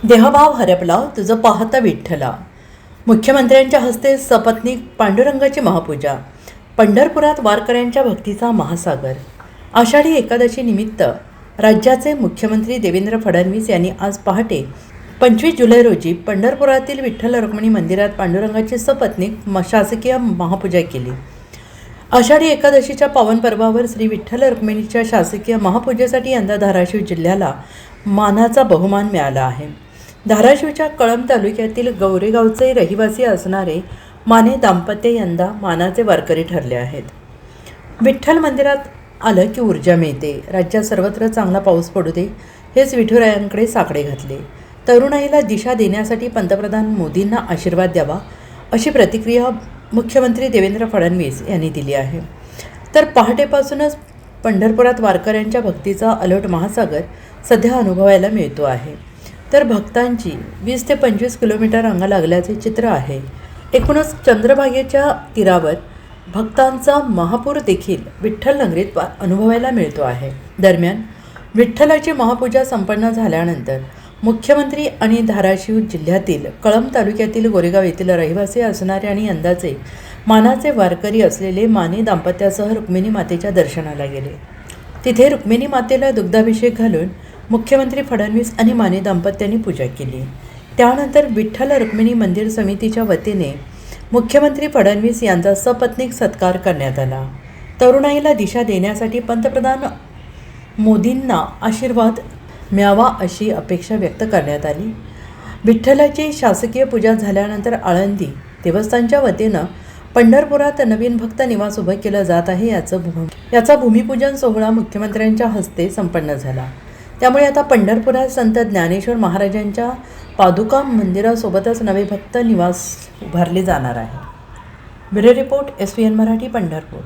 देहभाव हरपला तुझं पाहता विठ्ठला. मुख्यमंत्र्यांच्या हस्ते सपत्नीक पांडुरंगाची महापूजा. पंढरपुरात वारकऱ्यांच्या भक्तीचा महासागर. आषाढी एकादशी निमित्त राज्याचे मुख्यमंत्री देवेंद्र फडणवीस यांनी आज पहाटे 25 जुलै रोजी पंढरपुरातील विठ्ठल रुक्मिणी मंदिरात पांडुरंगाची सपत्नीक शासकीय महापूजा केली. आषाढी एकादशीच्या पावन पर्वावर श्री विठ्ठल रुक्मिणीच्या शासकीय महापूजेसाठी यंदा धाराशिव जिल्ह्याला मानाचा बहुमान मिळाला आहे. धाराशिवच्या कळंब तालुक्यातील गौरेगावचे रहिवासी असणारे माने दाम्पत्य यंदा मानाचे वारकरी ठरले आहेत. विठ्ठल मंदिरात आलं की ऊर्जा मिळते. राज्यात सर्वत्र चांगला पाऊस पडू दे हेच विठुरायांकडे साकडे घातले. तरुणाईला दिशा देण्यासाठी पंतप्रधान मोदींना आशीर्वाद द्यावा अशी प्रतिक्रिया मुख्यमंत्री देवेंद्र फडणवीस यांनी दिली आहे. तर पहाटेपासूनच पंढरपुरात वारकऱ्यांच्या भक्तीचा अलोट महासागर सध्या अनुभवायला मिळतो आहे. तर भक्तांची 20 ते 25 किलोमीटर रांगा लागल्याचे चित्र आहे. एकूणच चंद्रभागेच्या तीरावर भक्तांचा महापूर देखील विठ्ठल नगरीत अनुभवायला मिळतो आहे. दरम्यान विठ्ठलाची महापूजा संपन्न झाल्यानंतर मुख्यमंत्री आणि धाराशिव जिल्ह्यातील कळंब तालुक्यातील गोरेगाव येथील रहिवासी असणारे आणि यंदाचे मानाचे वारकरी असलेले माने दाम्पत्यासह रुक्मिणी मातेच्या दर्शनाला गेले. तिथे रुक्मिणी मातेला दुग्धाभिषेक घालून मुख्यमंत्री फडणवीस आणि माने दाम्पत्यांनी पूजा केली. त्यानंतर विठ्ठल रुक्मिणी मंदिर समितीच्या वतीने मुख्यमंत्री फडणवीस यांचा सपत्नीक सत्कार करण्यात आला. तरुणाईला दिशा देण्यासाठी पंतप्रधान मोदींना आशीर्वाद मिळावा अशी अपेक्षा व्यक्त करण्यात आली. विठ्ठलाची शासकीय पूजा झाल्यानंतर आळंदी देवस्थानच्या वतीनं पंढरपुरात नवीन भक्त निवास उभं केलं जात आहे. याचा भूमिपूजन सोहळा मुख्यमंत्र्यांच्या हस्ते संपन्न झाला. त्यामुळे आता पंढरपुरात संत ज्ञानेश्वर महाराजांच्या पादुका मंदिरासोबतच नवे भक्त निवास उभारले जाणार आहे. Bureau report SVN Marathi Pandharpur.